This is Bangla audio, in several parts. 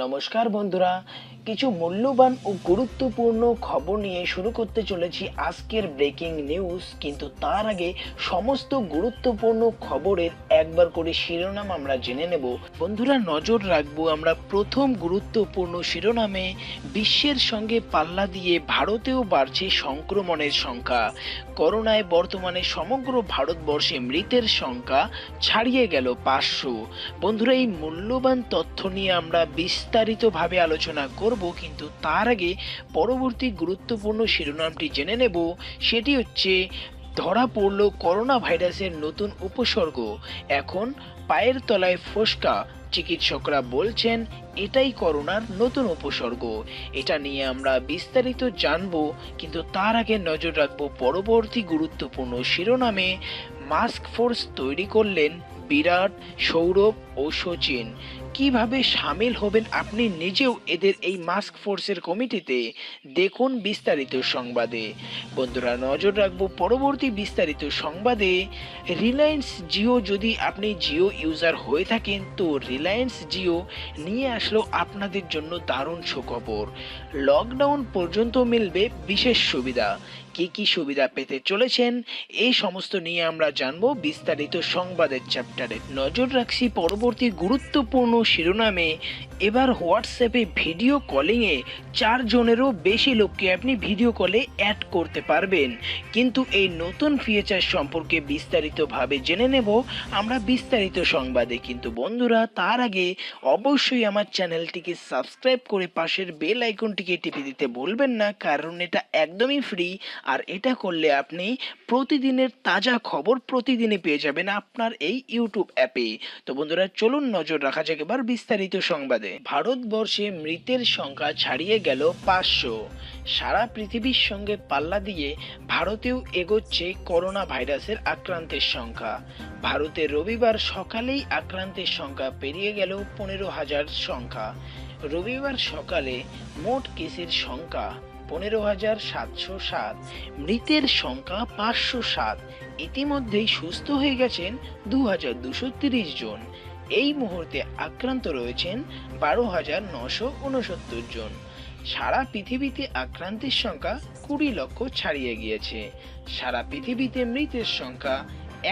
নমস্কার বন্ধুরা, কিছু মূল্যবান ও গুরুত্বপূর্ণ খবর নিয়ে শুরু করতে চলেছি আজকের ব্রেকিং নিউজ। কিন্তু তার আগে সমস্ত গুরুত্বপূর্ণ খবরের একবার করে শিরোনাম আমরা জেনে নেব। বন্ধুরা, নজর রাখবো আমরা প্রথম গুরুত্বপূর্ণ শিরোনামে। বিশ্বের সঙ্গে পাল্লা দিয়ে ভারতেও বাড়ছে সংক্রমণের সংখ্যা। করোনায় বর্তমানে সমগ্র ভারতবর্ষে মৃতের সংখ্যা ছাড়িয়ে গেল 500। বন্ধুরা, এই মূল্যবান তথ্য নিয়ে আমরা বিস্তারিতভাবে আলোচনা করব, কিন্তু তার আগে পরবর্তী গুরুত্বপূর্ণ শিরোনামটি জেনে নেব। সেটি হচ্ছে, ধরা পড়ল করোনা ভাইরাসের নতুন উপসর্গ, এখন পায়ের তলায় ফোসকা। চিকিৎসকরা বলছেন এটাই করোনার নতুন উপসর্গ। এটা নিয়ে আমরা বিস্তারিত জানবো, কিন্তু তার আগে নজর রাখবো পরবর্তী গুরুত্বপূর্ণ শিরোনামে। মাস্ক ফোর্স তৈরি করলেন বিরাট, সৌরভ ও সচিন। কিভাবে সামিল হবেন আপনি নিজেও এদের এই মাস্ক ফোর্সের কমিটিতে, দেখুন বিস্তারিত সংবাদে। বন্ধুরা, নজর রাখবো পরবর্তী বিস্তারিত সংবাদে। রিলায়েন্স জিও, যদি আপনি জিও ইউজার হয়ে থাকেন তো রিলায়েন্স জিও নিয়ে আসলো আপনাদের জন্য দারুণ সুখবর। লকডাউন পর্যন্ত মিলবে বিশেষ সুবিধা। কি কি সুবিধা পেতে চলেছেন, এই সমস্ত নিয়ে আমরা জানবো বিস্তারিত সংবাদের চ্যাপ্টারে। নজর রাখছি পরবর্তী গুরুত্বপূর্ণ শিরোনামে। এবার হোয়াটসঅ্যাপে ভিডিও কলিংয়ে 4 জনেরও বেশি লোককে আপনি ভিডিও কলে অ্যাড করতে পারবেন। কিন্তু এই নতুন ফিচার সম্পর্কে বিস্তারিতভাবে জেনে নেব আমরা বিস্তারিত সংবাদে। কিন্তু বন্ধুরা, তার আগে অবশ্যই আমার চ্যানেলটিকে সাবস্ক্রাইব করে পাশের বেল আইকনটিকে টিপে দিতে ভুলবেন না, কারণ এটা একদমই ফ্রি। আর এটা করলে আপনি প্রতিদিনের তাজা খবর প্রতিদিনই পেয়ে যাবেন আপনার এই ইউটিউব অ্যাপে। তো বন্ধুরা, চলুন নজর রাখা যাক এবার বিস্তারিত সংবাদে। ভারতবর্ষে মৃতের সংখ্যা ছাড়িয়ে গেল 500। সারা পৃথিবীর সঙ্গে পাল্লা দিয়ে ভারতেও এগোচ্ছে করোনা ভাইরাসের আক্রান্তের সংখ্যা। ভারতে রবিবার সকালেই আক্রান্তের সংখ্যা পেরিয়ে গেল 15,000 সংখ্যা। রবিবার সকালে মোট কেসের সংখ্যা 15,707, মৃতের সংখ্যা 507। ইতিমধ্যেই সুস্থ হয়ে গেছেন 2,230 জন। এই মুহূর্তে আক্রান্ত রয়েছেন 12,969 জন। সারা পৃথিবীতে আক্রান্তের সংখ্যা 20 লক্ষ ছাড়িয়ে গিয়েছে। সারা পৃথিবীতে মৃতের সংখ্যা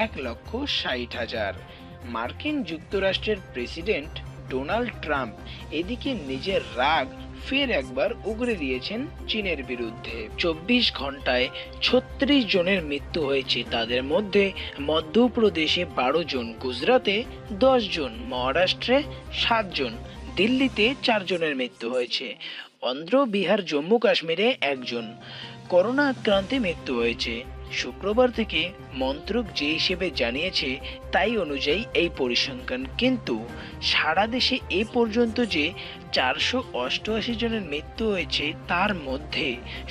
1,60,000। মার্কিন যুক্তরাষ্ট্রের প্রেসিডেন্ট ডোনাল্ড ট্রাম্প এদিকে নিজের রাগ ফের একবার উগরে দিয়েছেন চীনের বিরুদ্ধে। 24 ঘন্টায় 36 জনের মৃত্যু হয়েছে। তাদের মধ্যে মধ্যপ্রদেশে 12 জন, গুজরাটে 10 জন, মহারাষ্ট্রে 7 জন, দিল্লিতে 4 জনের মৃত্যু হয়েছে। অন্ধ্র, বিহার, জম্মু কাশ্মীরে 1 জন করোনা আক্রান্তে মৃত্যু হয়েছে। শুক্রবার থেকে মন্ত্রক যে হিসেবে জানিয়েছে তাই অনুযায়ী এই পরিসংখ্যান। কিন্তু সারা দেশে এ পর্যন্ত যে 488 জনের মৃত্যু হয়েছে, তার মধ্যে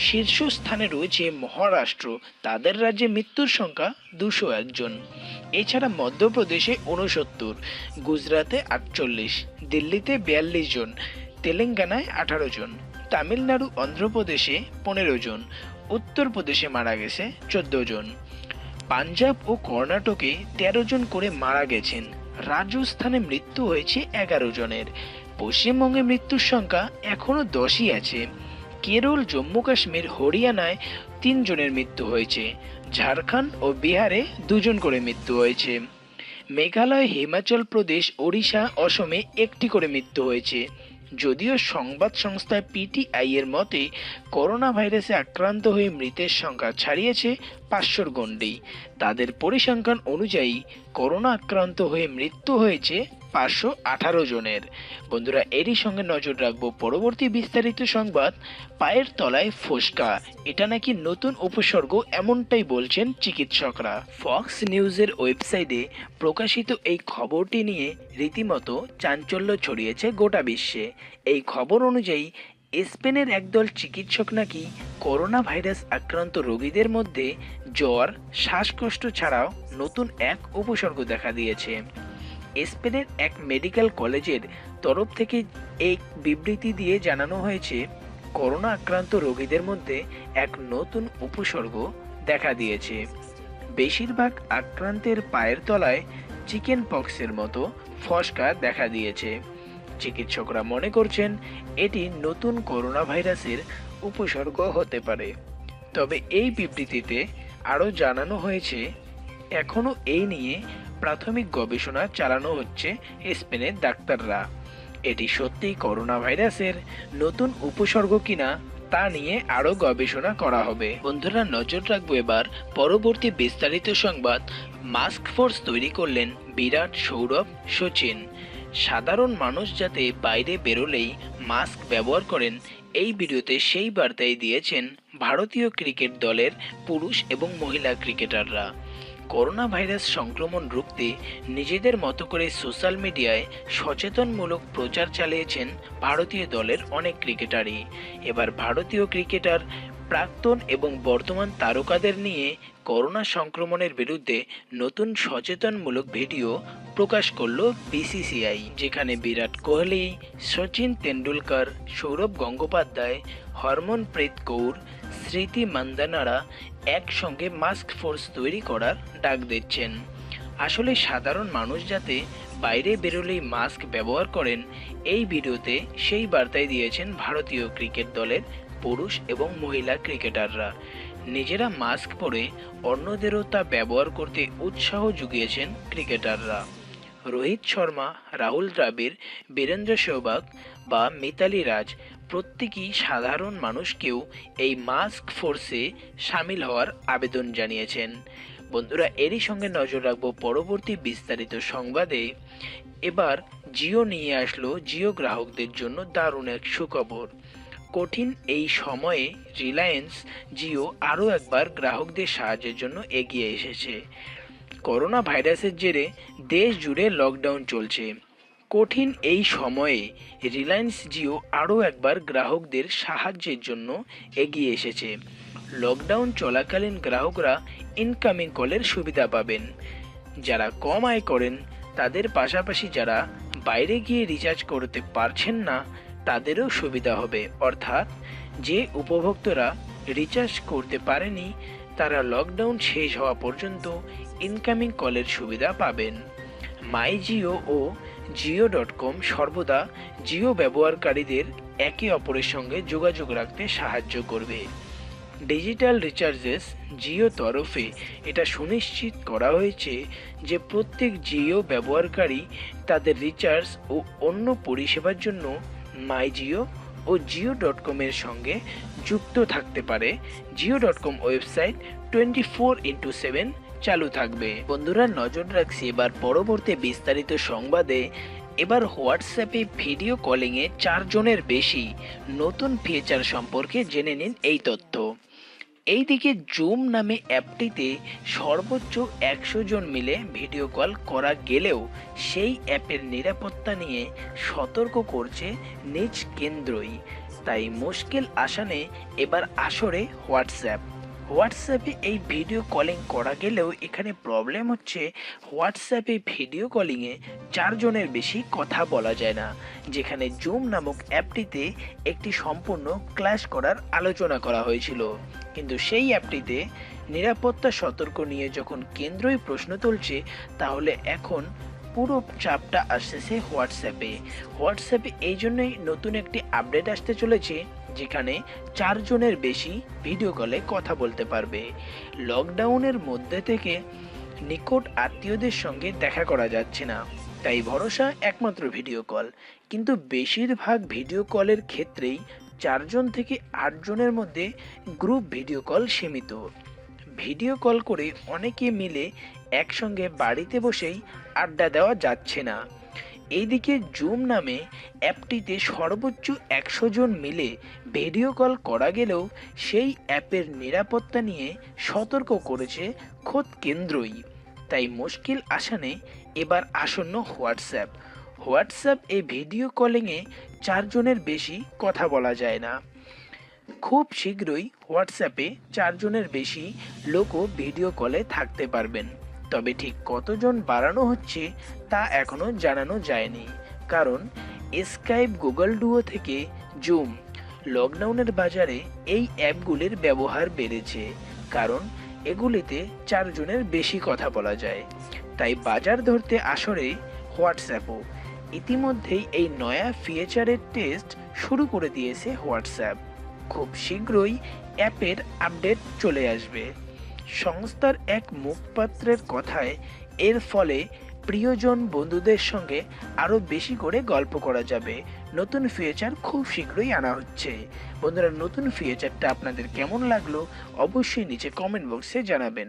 শীর্ষস্থানে রয়েছে মহারাষ্ট্র। তাদের রাজ্যে মৃত্যুর সংখ্যা 201 জন। এছাড়া মধ্যপ্রদেশে 69, গুজরাটে 48, দিল্লিতে 42 জন, তেলেঙ্গানায় 18 জন, তামিলনাড়ু, অন্ধ্রপ্রদেশে 15 জন, উত্তরপ্রদেশে মারা গেছে 14 জন, পাঞ্জাব ও কর্ণাটকে 13 জন করে মারা গেছেন। রাজস্থানে মৃত্যু হয়েছে 11 জনের। পশ্চিমবঙ্গে মৃত্যুর সংখ্যা এখনো 10ই আছে। কেরল, জম্মু কাশ্মীর, হরিয়ানায় 3 জনের মৃত্যু হয়েছে। ঝাড়খণ্ড ও বিহারে 2 জন করে মৃত্যু হয়েছে। মেঘালয়, হিমাচল প্রদেশ, ওড়িশা, অসমে 1টি করে মৃত্যু হয়েছে। যদিও সংবাদ সংস্থা পিটিআই এর মতে করোনা ভাইরাসে আক্রান্ত হয়ে মৃতের সংখ্যা ছাড়িয়েছে 500-র গণ্ডি। তাদের পরিসংখ্যান অনুযায়ী করোনা আক্রান্ত হয়ে মৃত্যু হয়েছে 518 জনের। বন্ধুরা, এরই সঙ্গে নজর রাখবো পরবর্তী বিস্তারিত সংবাদ। পায়ের তলায় ফোসকা, এটা নাকি নতুন উপসর্গ, এমনটাই বলছেন চিকিৎসকরা। ফক্স নিউজের ওয়েবসাইটে প্রকাশিত এই খবরটি নিয়ে রীতিমতো চাঞ্চল্য ছড়িয়েছে গোটা বিশ্বে। এই খবর অনুযায়ী স্পেনের একদল চিকিৎসক নাকি করোনা ভাইরাস আক্রান্ত রোগীদের মধ্যে জ্বর, শ্বাসকষ্ট ছাড়াও নতুন এক উপসর্গ দেখা দিয়েছে। স্পেনের এক মেডিকেল কলেজের তরফ থেকে এক বিবৃতি দিয়ে জানানো হয়েছে, করোনা আক্রান্ত রোগীদের মধ্যে এক নতুন উপসর্গ দেখা দিয়েছে। বেশিরভাগ আক্রান্তের পায়ের তলায় চিকেন পক্সের মতো ফস্কা দেখা দিয়েছে। চিকিৎসকরা মনে করছেন এটি নতুন করোনা ভাইরাসের উপসর্গ হতে পারে। তবে এই বিবৃতিতে আরও জানানো হয়েছে এখনও এই নিয়ে প্রাথমিক গবেষণা চালানো হচ্ছে স্পেনের ডাক্তাররা। এটি সত্যিই করোনা ভাইরাসের নতুন উপসর্গ কিনা তা নিয়ে আরও গবেষণা করা হবে। বন্ধুরা, নজর রাখবো এবার পরবর্তী বিস্তারিত সংবাদ। মাস্ক ফোর্স তৈরি করলেন বিরাট, সৌরভ, সচিন। সাধারণ মানুষ যাতে বাইরে বেরোলেই মাস্ক ব্যবহার করেন, এই ভিডিওতে সেই বার্তাই দিয়েছেন ভারতীয় ক্রিকেট দলের পুরুষ এবং মহিলা ক্রিকেটাররা। করোনা ভাইরাস সংক্রমণ রুখতে নিজেদের মতো করে সোশ্যাল মিডিয়ায় সচেতনমূলক প্রচার চালিয়েছেন ভারতীয় দলের অনেক ক্রিকেটারই। এবার ভারতীয় ক্রিকেটার প্রাক্তন এবং বর্তমান তারকাদের নিয়ে করোনা সংক্রমণের বিরুদ্ধে নতুন সচেতনমূলক ভিডিও প্রকাশ করল বিসিসিআই, যেখানে বিরাট কোহলি, সচিন তেন্ডুলকর, সৌরভ গঙ্গোপাধ্যায়, হরমনপ্রীত কৌর, স্মৃতি মান্দানারা একসঙ্গে মাস্ক ফোর্স তৈরি করার ডাক দিচ্ছেন। আসলে সাধারণ মানুষ যাতে বাইরে বেরোলেই মাস্ক ব্যবহার করেন, এই ভিডিওতে সেই বার্তাই দিয়েছেন ভারতীয় ক্রিকেট দলের পুরুষ এবং মহিলা ক্রিকেটাররা। নিজেরা মাস্ক পরে অন্যদেরও তা ব্যবহার করতে উৎসাহ জুগিয়েছেন ক্রিকেটাররা। রোহিত শর্মা, রাহুল দ্রাবিড়, বীরেন্দ্র সেহবাগ বা মিতালি রাজ প্রত্যেকেই সাধারণ মানুষকেও এই মাস্ক ফোর্সে সামিল হওয়ার আবেদন জানিয়েছেন। বন্ধুরা, এরই সঙ্গে নজর রাখবো পরবর্তী বিস্তারিত সংবাদে। এবার জিও নিয়ে আসলো জিও গ্রাহকদের জন্য দারুণ এক সুখবর। কঠিন এই সময়ে রিলায়েন্স জিও আরও একবার গ্রাহকদের সাহায্যের জন্য এগিয়ে এসেছে। করোনা ভাইরাসের জেরে দেশ জুড়ে লকডাউন চলছে। কঠিন এই সময়ে রিলায়েন্স জিও আরও একবার গ্রাহকদের সাহায্যের জন্য এগিয়ে এসেছে। লকডাউন চলাকালীন গ্রাহকরা ইনকামিং কলের সুবিধা পাবেন। যারা কম আয় করেন তাদের পাশাপাশি যারা বাইরে গিয়ে রিচার্জ করতে পারছেন না তাদেরও সুবিধা হবে। অর্থাৎ যে উপভোক্তারা রিচার্জ করতে পারেনি তারা লকডাউন শেষ হওয়া পর্যন্ত ইনকামিং কলের সুবিধা পাবেন। মাই জিও ও জিও.com সর্বদা জিও ব্যবহারকারীদের একে অপরের সঙ্গে যোগাযোগ রাখতে সাহায্য করবে। ডিজিটাল রিচার্জেস জিও তরফে এটা সুনিশ্চিত করা হয়েছে যে প্রত্যেক জিও ব্যবহারকারী তাদের রিচার্জ ও অন্য পরিষেবার জন্য মাই জিও ও জিও.com এর সঙ্গে যুক্ত থাকতে পারে। জিও.com ওয়েবসাইট 24x7 চালু থাকবে। বন্ধুরা, নজর রাখছি এবার পরবর্তী বিস্তারিত সংবাদে। এবার হোয়াটসঅ্যাপে ভিডিও কলিংয়ে 4 জনের বেশি নতুন ফিচার সম্পর্কে জেনে নিন এই তথ্য। এইদিকে জুম নামে অ্যাপটিতে সর্বোচ্চ 100 জন মিলে ভিডিও কল করা গেলেও সেই অ্যাপের নিরাপত্তা নিয়ে সতর্ক করছে নিজ কেন্দ্রই। তাই মুশকিল আসানে এবার আসরে হোয়াটসঅ্যাপে এই ভিডিও কলিং করা গেলেও এখানে প্রবলেম হচ্ছে হোয়াটসঅ্যাপে ভিডিও কলিংয়ে 4 জনের বেশি কথা বলা যায় না, যেখানে জুম নামক অ্যাপটিতে একটি সম্পূর্ণ ক্লাস করার আলোচনা করা হয়েছিল। কিন্তু সেই অ্যাপটিতে নিরাপত্তা সতর্ক নিয়ে যখন কেন্দ্রই প্রশ্ন তুলছে, তাহলে এখন পুরো চাপটা আসতেছে হোয়াটসঅ্যাপে এই জন্যই নতুন একটি আপডেট আসতে চলেছে, যেখানে 4 জনের বেশি ভিডিও কলে কথা বলতে পারবে। লকডাউনের মধ্যে থেকে নিকট আত্মীয়দের সঙ্গে দেখা করা যাচ্ছে না, তাই ভরসা একমাত্র ভিডিও কল। কিন্তু বেশিরভাগ ভিডিও কলের ক্ষেত্রেই 4 জন থেকে 8 জনের মধ্যে গ্রুপ ভিডিও কল সীমিত। ভিডিও কল করে অনেকে মিলে একসঙ্গে বাড়িতে বসেই আড্ডা দেওয়া যাচ্ছে না। এইদিকে জুম নামে অ্যাপটিতে সর্বোচ্চ 100 জন মিলে ভিডিও কল করা গেলেও সেই অ্যাপের নিরাপত্তা নিয়ে সতর্ক করেছে খোদ কেন্দ্রই। তাই মুশকিল আসানে এবার আসন্ন হোয়াটসঅ্যাপ এই ভিডিও কলিংয়ে 4 জনের বেশি কথা বলা যায় না। খুব শীঘ্রই হোয়াটসঅ্যাপে 4 জনের বেশি লোকও ভিডিও কলে থাকতে পারবেন। তবে ঠিক কতজন বাড়ানো হচ্ছে তা এখনও জানানো যায়নি, কারণ স্কাইপ, গুগল ডুও থেকে জুম, লকডাউনের বাজারে এই অ্যাপগুলির ব্যবহার বেড়েছে, কারণ এগুলিতে 4 জনের বেশি কথা বলা যায়। তাই বাজার ধরতে আসরে হোয়াটসঅ্যাপও ইতিমধ্যেই এই নয়া ফিচারের টেস্ট শুরু করে দিয়েছে হোয়াটসঅ্যাপ। খুব শীঘ্রই অ্যাপের আপডেট চলে আসবে। সংস্থার এক মুখপাত্রের কথায় এর ফলে প্রিয়জন বন্ধুদের সঙ্গে আরও বেশি করে গল্প করা যাবে। নতুন ফিচার খুব শীঘ্রই আনা হচ্ছে। বন্ধুরা, নতুন ফিচারটা আপনাদের কেমন লাগলো অবশ্যই নিচে কমেন্ট বক্সে জানাবেন।